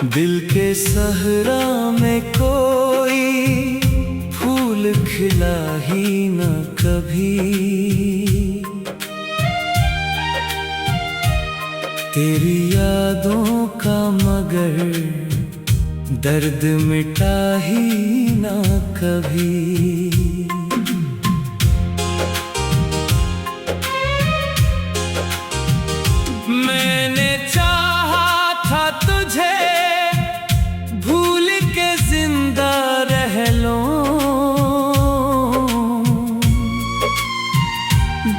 दिल के सहरा में कोई फूल खिला ही न कभी। तेरी यादों का मगर दर्द मिटा ही न कभी। मैंने चाहा था तुझे भूल के जिंदा रह लो,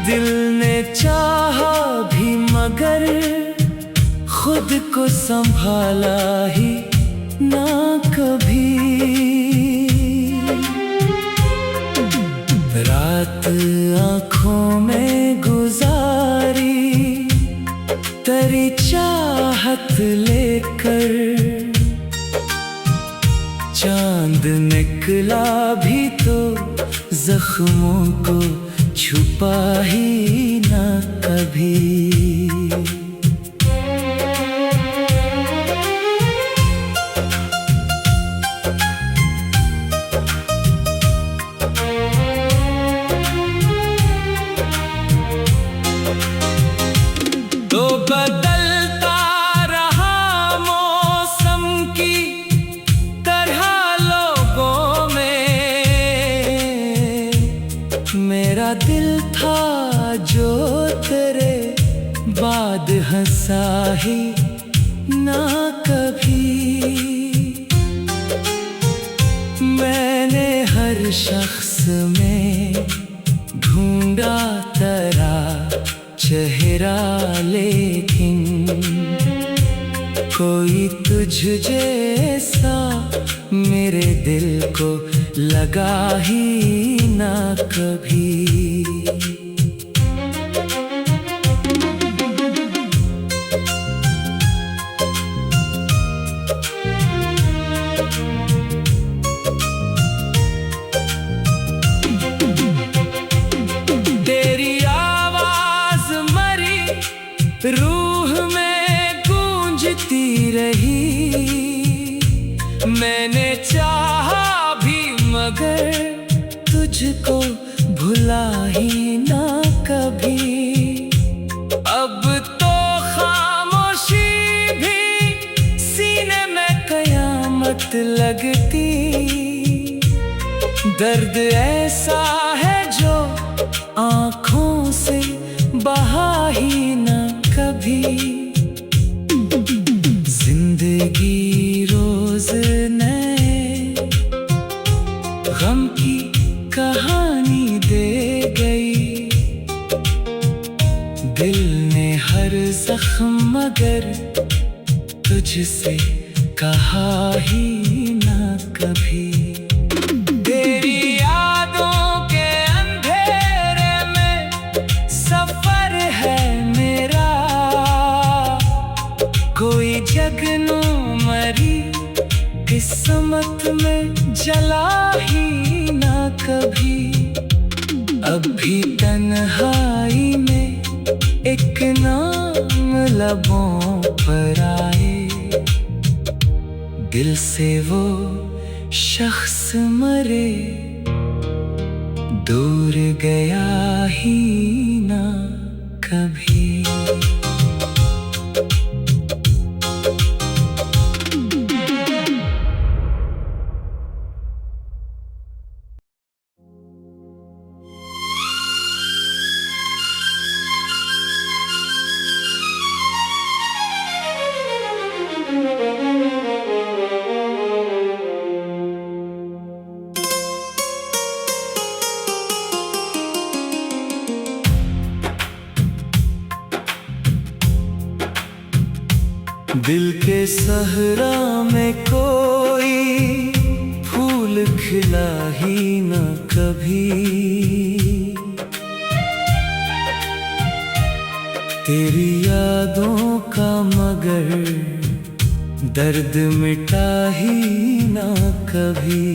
दिल ने चाहा भी मगर खुद को संभाला ही ना कभी। रात आँखों में गुजारी तेरी चाहत लेकर, चांद निकला भी तो जख्मों को छुपा ही ना कभी। तो बदलता रहा मौसम की तरह लोगों में, मेरा दिल था जो तेरे बाद हंसा ही ना कभी। मैंने हर शख्स में ढूंढा तेरा चेहरा, लेकिन कोई तुझ जैसा मेरे दिल को लगा ही ना कभी। रूह में गूंजती रही, मैंने चाहा भी मगर तुझको भुला ही ना कभी। अब तो खामोशी भी सीने में कयामत लगती, दर्द ऐसा है जो आँखों से बहा ही ना कभी। जिंदगी रोज नए गम की कहानी दे गई, दिल ने हर जख्म मगर तुझसे कहा ही ना कभी। तेरी यादों के अंधेरे में सफर है मेरा, कोई जगनू मरी किस्मत में जला ही ना कभी। अब भी तन्हाई में एक नाम लबों पर आए, दिल से वो शख्स मरे दूर गया ही ना कभी। दिल के सहरा में कोई फूल खिला ही न कभी। तेरी यादों का मगर दर्द मिटा ही न कभी।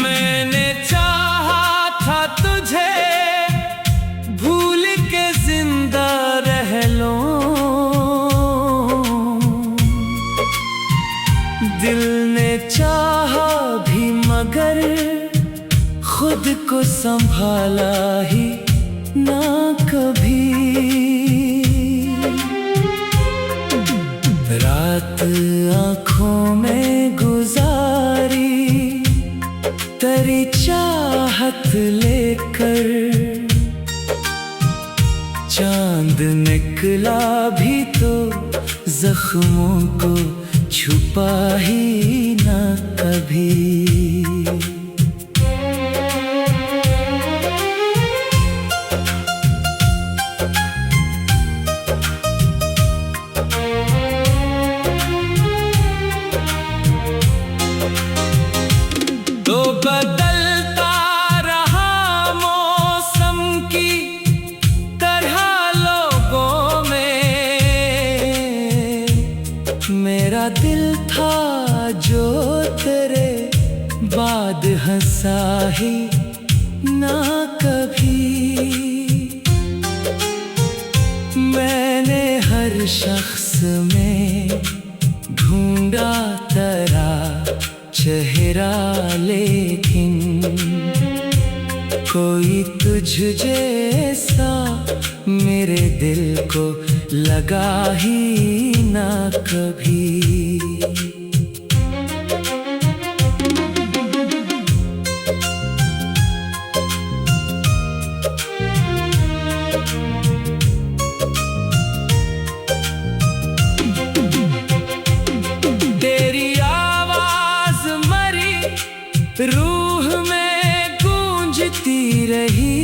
मैंने चाहा था तुझे भूल के दिल ने चाहा भी मगर खुद को संभाला ही ना कभी। रात आँखों में गुजारी तेरी चाहत लेकर, चांद निकला भी तो जख्मों को छुपा ही ना कभी। तो बदलता रहा मौसम की तरह लोगों में, मेरा दिल था जो तेरे बाद हंसा ही ना कभी। मैंने हर शख्स में ढूंढा तेरा चेहरा, लेकिन कोई तुझ जैसा मेरे दिल को लगा ही ना कभी। रूह में गूंजती रही,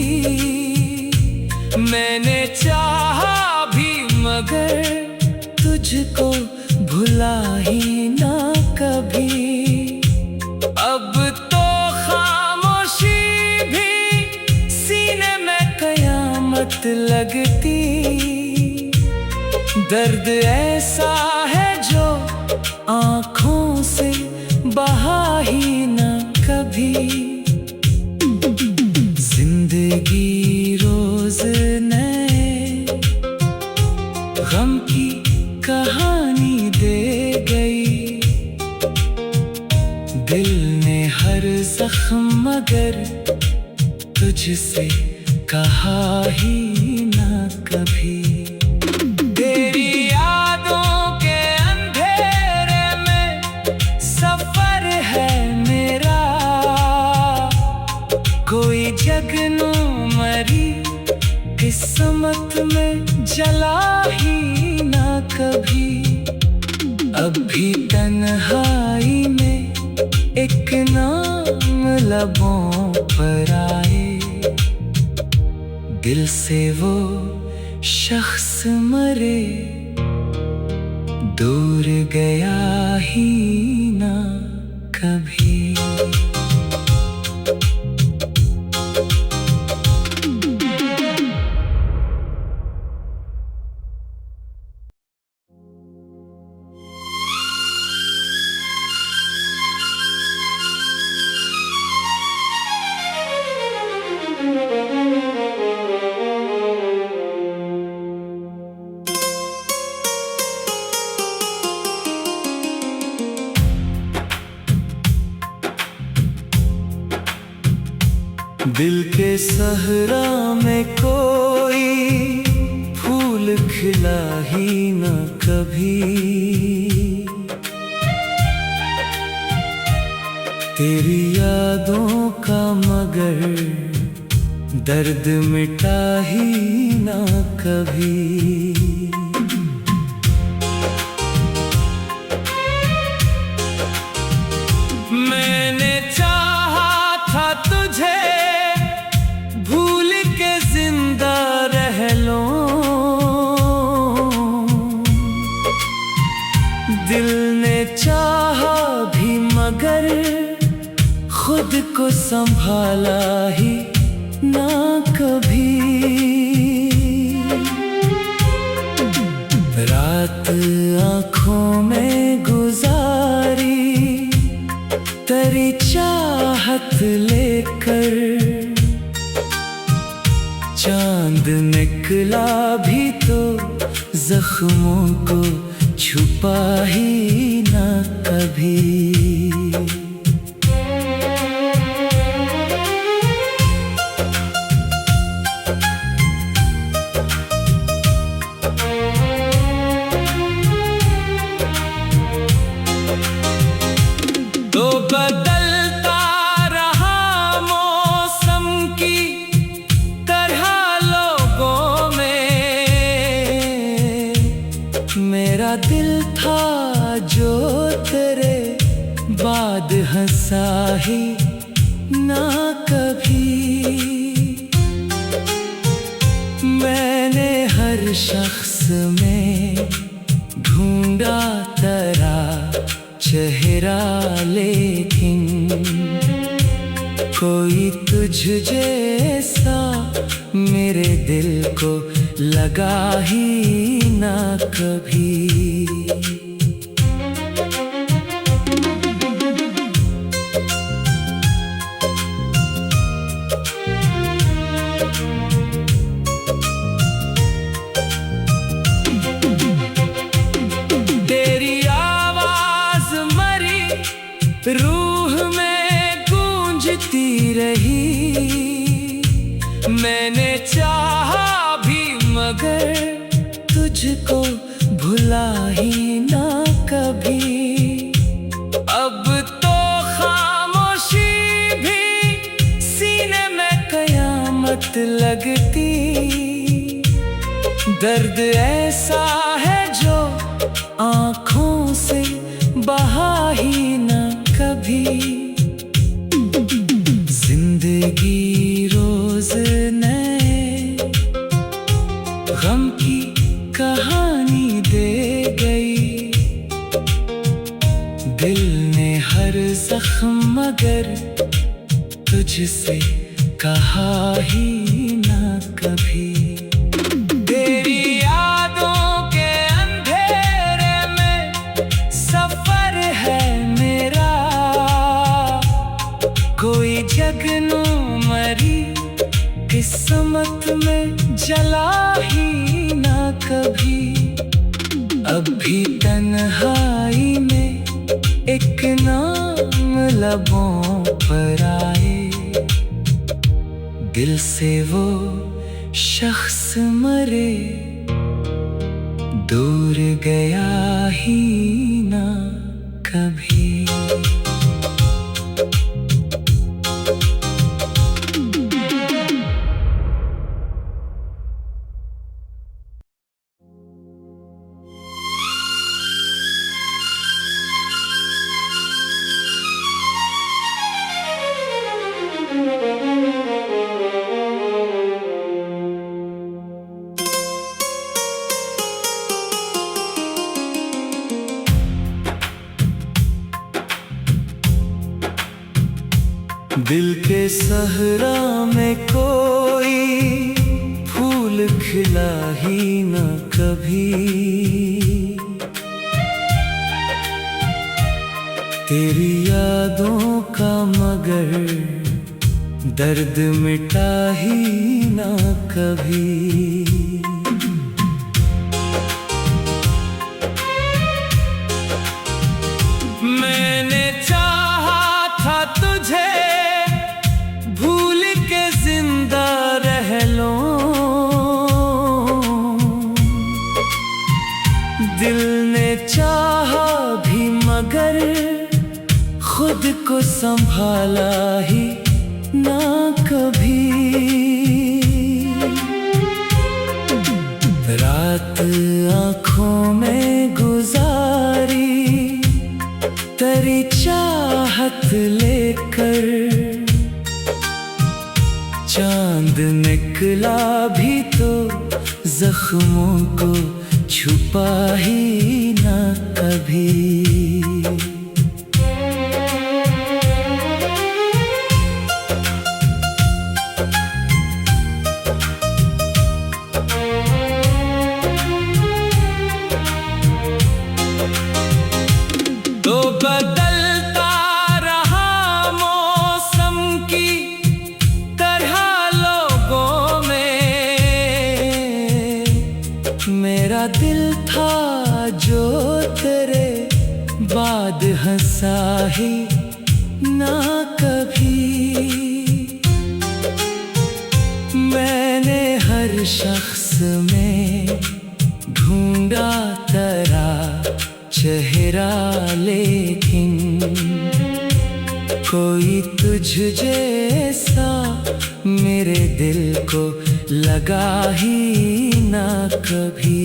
मैंने चाहा भी मगर तुझको भुला ही ना कभी। अब तो खामोशी भी सीने में कयामत लगती, दर्द ऐसा है जो आँखों से बहा ही ना कभी। जिंदगी रोज नए गम की कहानी दे गई, दिल ने हर जख्म मगर तुझसे कहा ही ना कभी। कोई जगनू मरी किस्मत में जला ही ना कभी। अब भी तन्हाई में एक नाम लबों पर आए, दिल से वो शख्स मरे दूर गया ही ना कभी। दिल के सहरा में कोई फूल खिला ही न कभी, तेरी यादों का मगर दर्द मिटा ही न कभी। मैंने चाहा था तुझे भूल के जिंदा रह लो, दिल ने चाहा भी मगर खुद को संभाला ही ना कभी। रात आँखों में गुजारी तेरी चाहत लेकर, चांद निकला भी तो जख्मों को छुपा ही ना कभी। तो बदलता रहा मौसम की तरह लोगों में, मेरा दिल था जो तेरे बाद हंसा ही ना कभी। मैंने हर शख्स में ढूंढा तेरा चेहरा, लेकिन कोई तुझ जैसा मेरे दिल को लगा ही ना कभी। रूह में गूंजती रही, मैंने चाहा भी मगर तुझको भुला ही ना कभी। अब तो खामोशी भी सीने में कयामत लगती, दर्द ऐसा है जो आँखों से बहा ही ना कभी। जिंदगी रोज नए गम की कहानी दे गई, दिल ने हर जख्म मगर तुझसे कहा ही ना कभी। कोई जगनू मरी किस्मत में जला ही ना कभी। अब भी तन्हाई में एक नाम लबों पर आए, दिल से वो शख्स मरे दूर गया ही ना कभी। दिल के सहरा में कोई फूल खिला ही न कभी, तेरी यादों का मगर दर्द मिटा ही न कभी। मैंने चाहा था तुझे दिल ने चाहा भी मगर खुद को संभाला ही ना कभी। रात आँखों में गुजारी तेरी चाहत लेकर, चांद निकला भी तो जख्मों को छुपा ही ना कभी। तो बदलता रहा मौसम की तरह लोगों में, मेरा दिल था जो तेरे बाद हंसा ही ना कभी। मैंने हर शख्स में ढूंढा तेरा चेहरा, लेकिन कोई तुझ जैसा मेरे दिल को लगा ही ना कभी।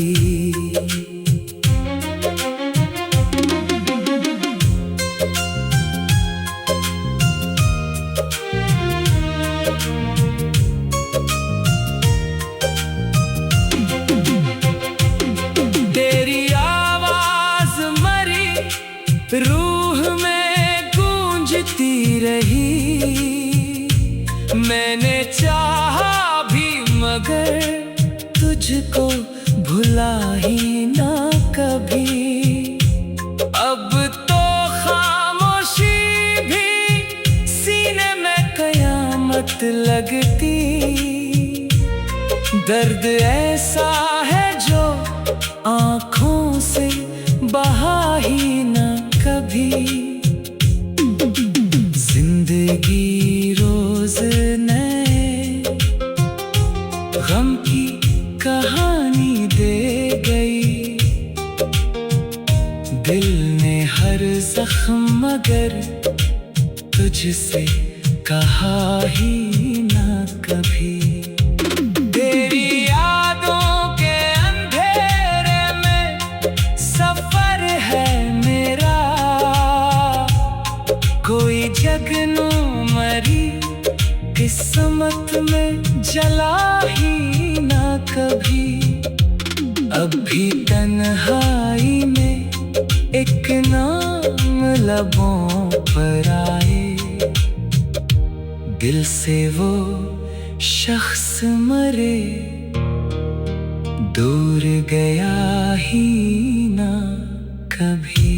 तेरी आवाज मरी रूह में गूंजती रही। मैंने चाहा भी मगर तुझको भुला ही ना कभी। अब तो खामोशी भी सीने में कयामत लगती। दर्द ऐसा है जो आँखों से बहा ही ना कभी। जिंदगी रोज नए गम की कहानी दे गई। दिल ने हर जख्म मगर तुझसे कहा ही ना कभी। तेरी यादों के अंधेरे में सफर है मेरा। कोई जगनू मरी किस्मत में जला ही ना कभी। अब भी तन्हाई में एक नाम लबों पर आए। दिल से वो शख्स मरे, दूर गया ही ना कभी।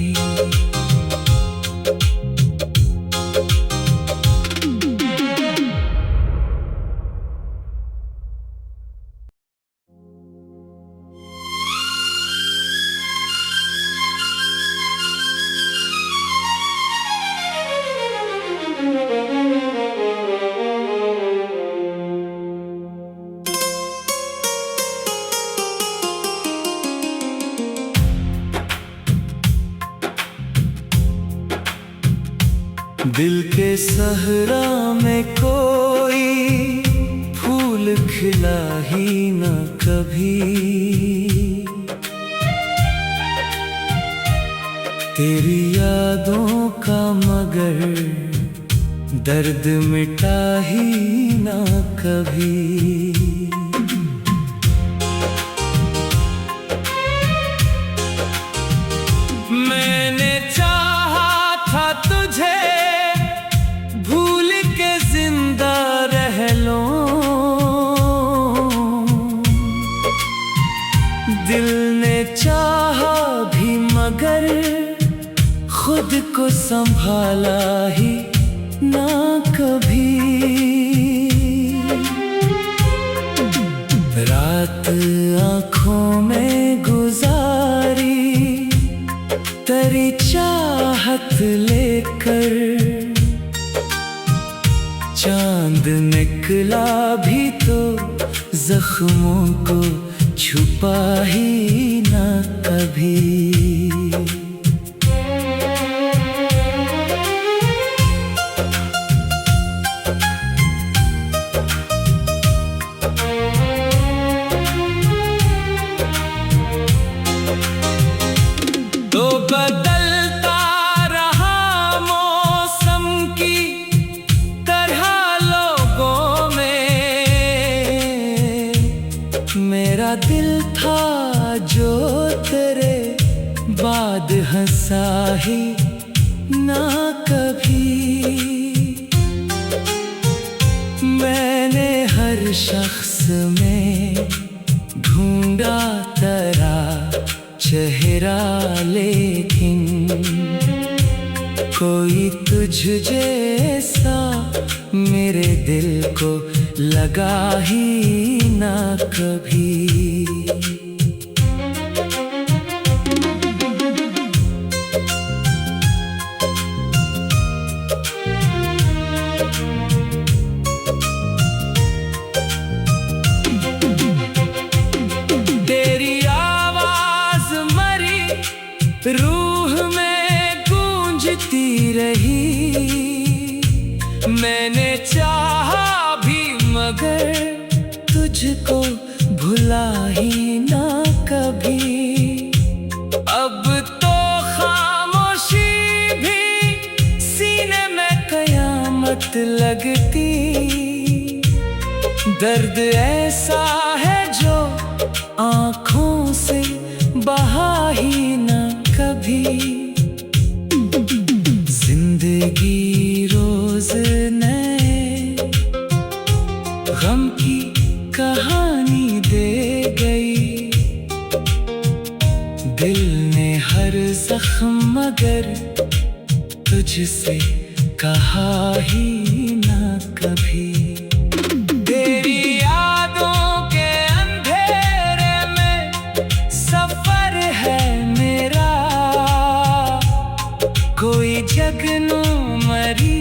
दिल के सहरा में कोई फूल खिला ही न कभी। तेरी यादों का मगर दर्द मिटा ही न कभी। मैंने चाहा था तुझे दिल ने चाहा भी मगर खुद को संभाला ही ना कभी। रात आँखों में गुजारी तेरी चाहत लेकर। चांद निकला भी तो जख्मों को छुपा ही ना कभी। तो बदलता रहा मौसम की तरह लोगों में। मेरा दिल था जो तेरे बाद हंसा ही ना कभी। मैंने हर शख्स में ढूंढा तेरा चेहरा, लेकिन कोई तुझ जैसा मेरे दिल को लगा ही ना कभी। रही। मैंने चाहा भी मगर तुझको भुला ही ना कभी। अब तो खामोशी भी सीने में कयामत लगती। दर्द ऐसा है जो आँखों से बहा ही ना कभी। जिंदगी रोज नए गम की कहानी दे गई। दिल ने हर जख्म मगर तुझसे कहा ही ना कभी। तेरी यादों के अंधेरे में सफर है मेरा। कोई जगनू मरी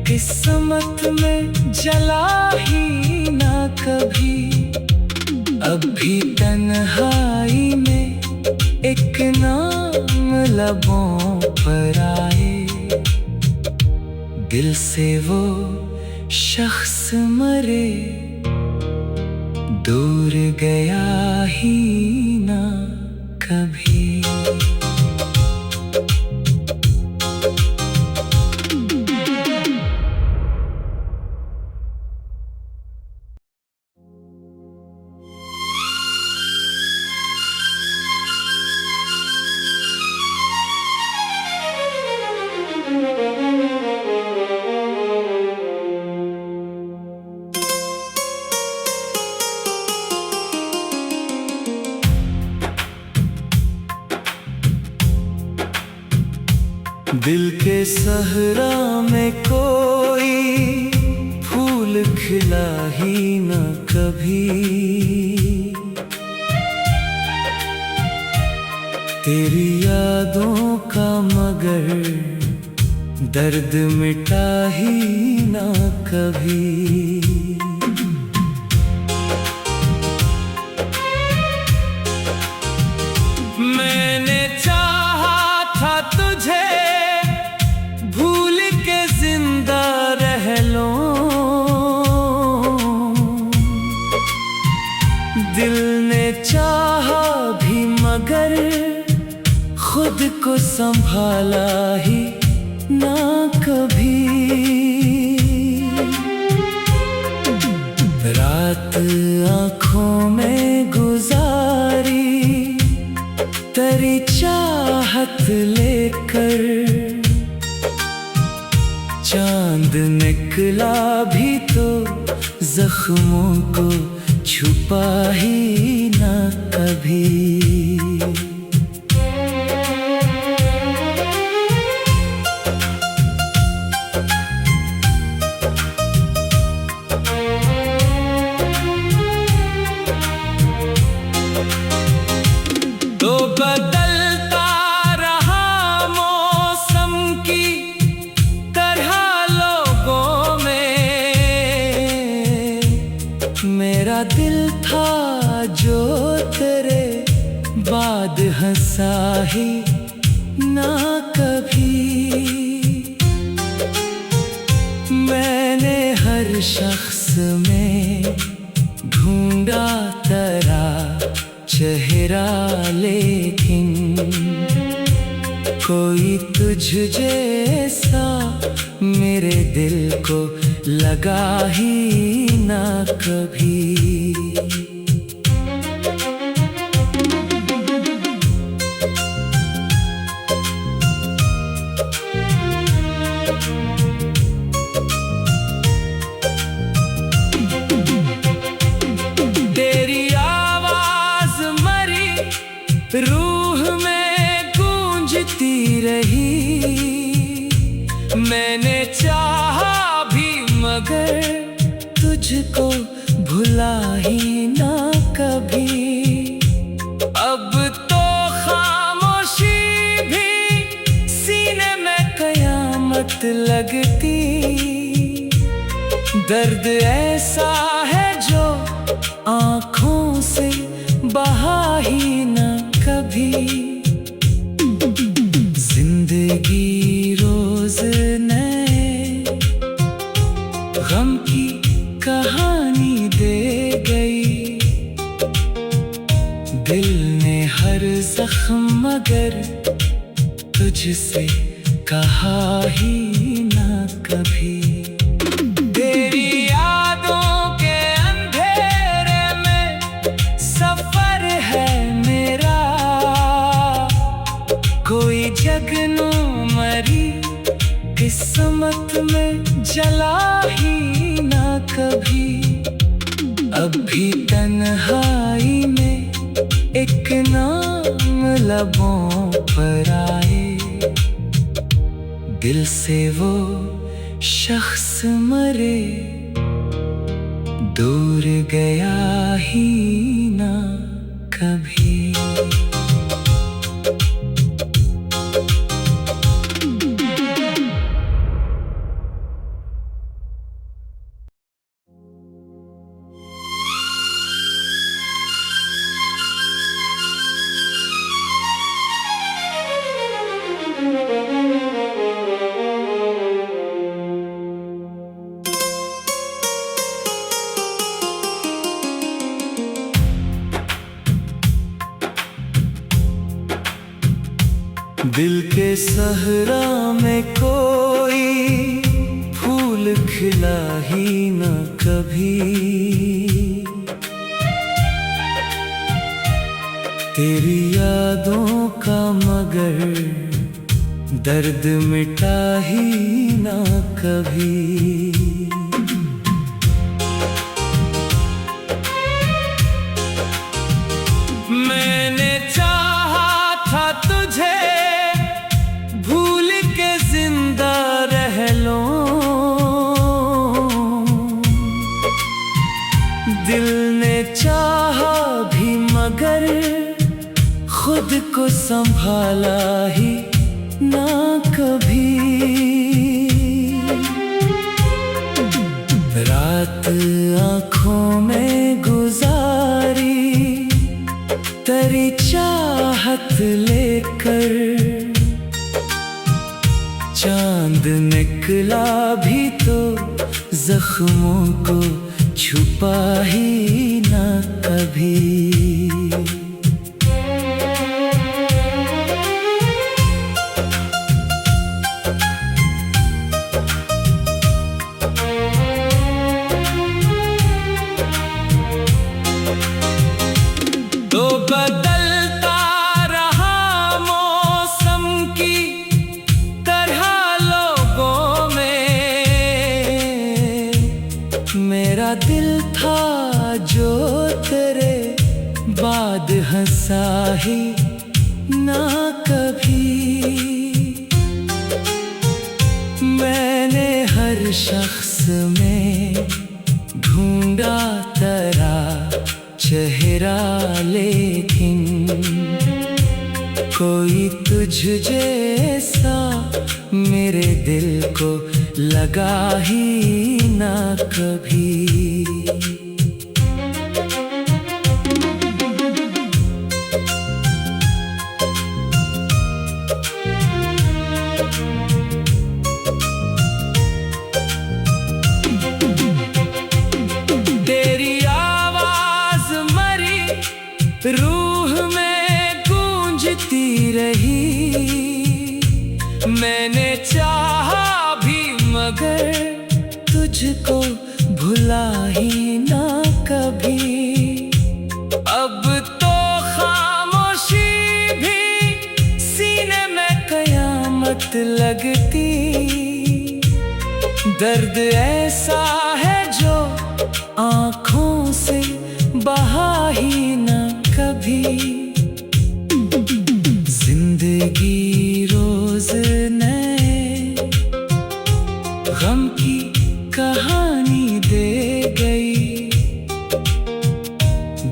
किस्मत में जला ही ना कभी। अब भी तन्हाई में एक नाम लबों पर आए। दिल से वो शख्स मरे दूर गया ही ना कभी। दिल के सहरा में कोई फूल खिला ही न कभी। तेरी यादों का मगर दर्द मिटा ही न कभी। मैंने चाहा था तुझे दिल ने चाहा भी मगर खुद को संभाला ही ना कभी। रात आँखों में गुजारी तेरी चाहत लेकर। चांद निकला भी तो जख्मों को छुपा ही ना कभी। तो बदलता रहा मौसम की तरह लोगों में। मेरा दिल था जो तेरे बाद हंसा ही ना कभी। मैंने हर शख्स में ढूंढा तेरा चेहरा लेकिन कोई तुझ जैसा मेरे दिल को लगा ही ना कभी। तेरी आवाज मरी रूह में गूंजती रही। मैंने चाहा भी मगर तुझको भुला ही ना कभी। अब तो खामोशी भी सीने में कयामत लगती। दर्द ऐसा है जो आँखों से बहा ही ना कभी। जिंदगी रो ही ना कभी। तेरी यादों के अंधेरे में सफर है मेरा, कोई जगनू मरी किस्मत में जला ही ना कभी। अब भी तन्हाई में एक नाम लबों पर आए, दिल से वो शख्स मरे, दूर गया ही ना कभी। दिल के सहरा में कोई फूल खिला ही न कभी। तेरी यादों का मगर दर्द मिटा ही न कभी। मैंने चाहा था तुझे दिल ने चाहा भी मगर खुद को संभाला ही ना कभी। रात आँखों में गुजारी तेरी चाहत लेकर, चांद निकला भी तो जख्मों को छुपा ही ना कभी। तो बदलता रहा मौसम की तरह लोगों में, मेरा दिल था जो तेरे बाद हंसा ही ना कभी। मैंने हर शख्स में ढूंढा तेरा चेहरा, लेकिन कोई तुझ जैसा मेरे दिल को लगा ही ना कभी। तेरी आवाज मरी रूह में गूंजती रही। मैंने चाहा भी मगर तुझको भुला ही ना कभी। अब तो खामोशी भी सीने में कयामत लगती। दर्द ऐसा है जो आँखों से बहा ही ना कभी। जिंदगी रोज नए गम की कहानी दे गई।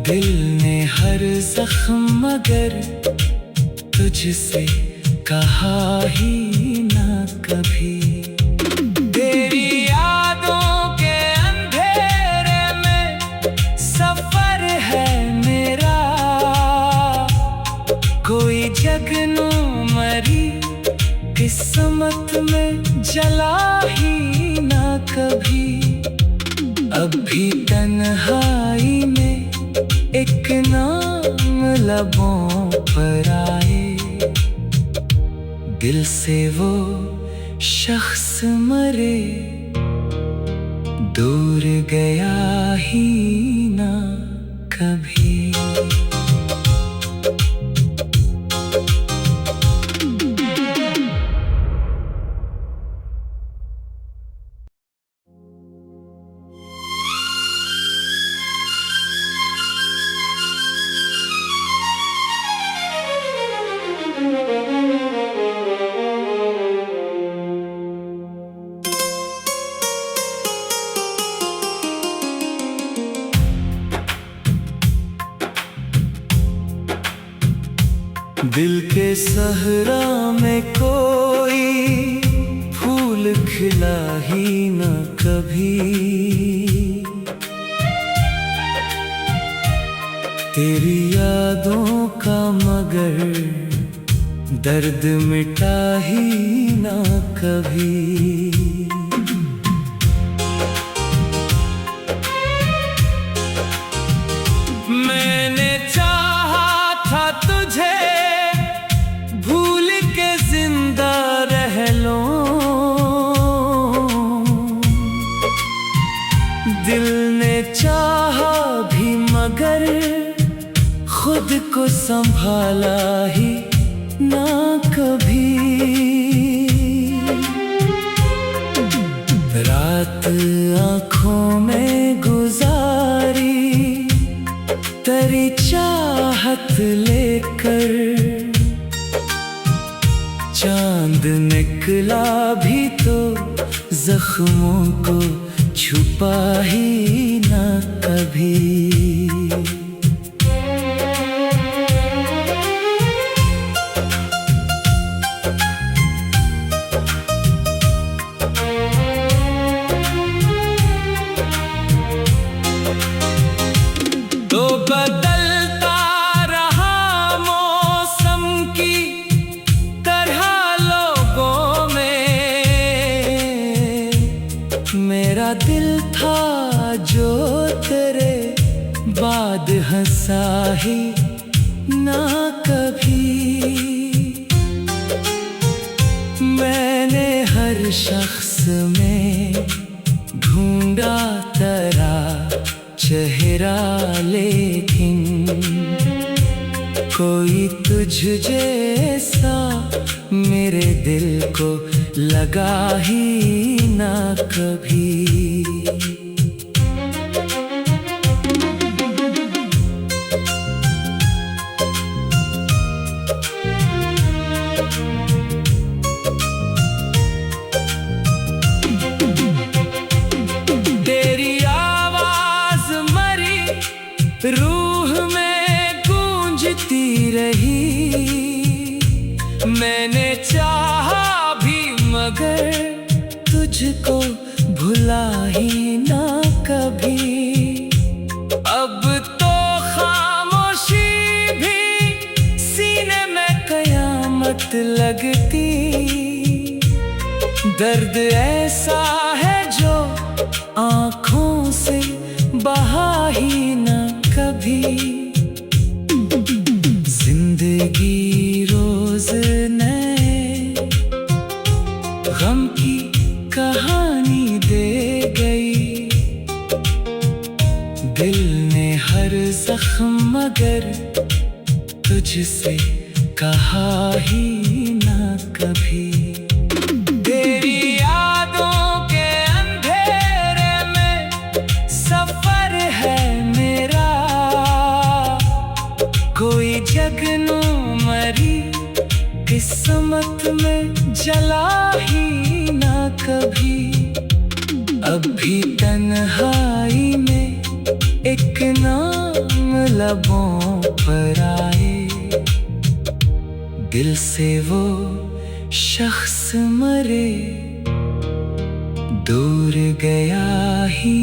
दिल ने हर जख्म मगर तुझसे कहा ही ना कभी। तेरी यादों के अंधेरे में सफर है मेरा, कोई जगनू मरी किस्मत में जला ही ना कभी। अब भी तन्हाई में एक नाम लबों पर आए, दिल से वो शख्स मरे, दूर गया ही ना कभी। दिल के सहरा में कोई फूल खिला ही न कभी। तेरी यादों का मगर दर्द मिटा ही न कभी। मैंने चाहा था तुझे दिल ने चाहा भी मगर खुद को संभाला ही ना कभी। रात आँखों में गुजारी तेरी चाहत लेकर, चांद निकला भी तो जख्मों को छुपा ही ना कभी। तो बदलता रहा मौसम की तरह लोगों में, मेरा दिल था जो तेरे बाद हंसा ही ना कभी। मैंने हर शख्स में ढूंढा तेरा चेहरा, लेकिन कोई तुझ जैसा मेरे दिल को लगा ही ना कभी। तेरी आवाज मरी रूह में गूंजती रही। मैंने चाहा भी मगर तुझको भुला ही ना कभी। अब तो खामोशी भी सीने में कयामत लगती। दर्द ऐसा है जो आँखों से बहा ही ना कभी। जिंदगी रोज नए गम की कहानी दे गई। दिल ने हर जख्म मगर तुझसे कहा ही ना कभी। तेरी यादों के अंधेरे में सफर है मेरा, कोई जगनू मरी किस्मत में जला ही ना कभी। अब भी तन्हाई में एक नाम लबों पर आए, दिल से वो शख्स मरे, दूर गया ही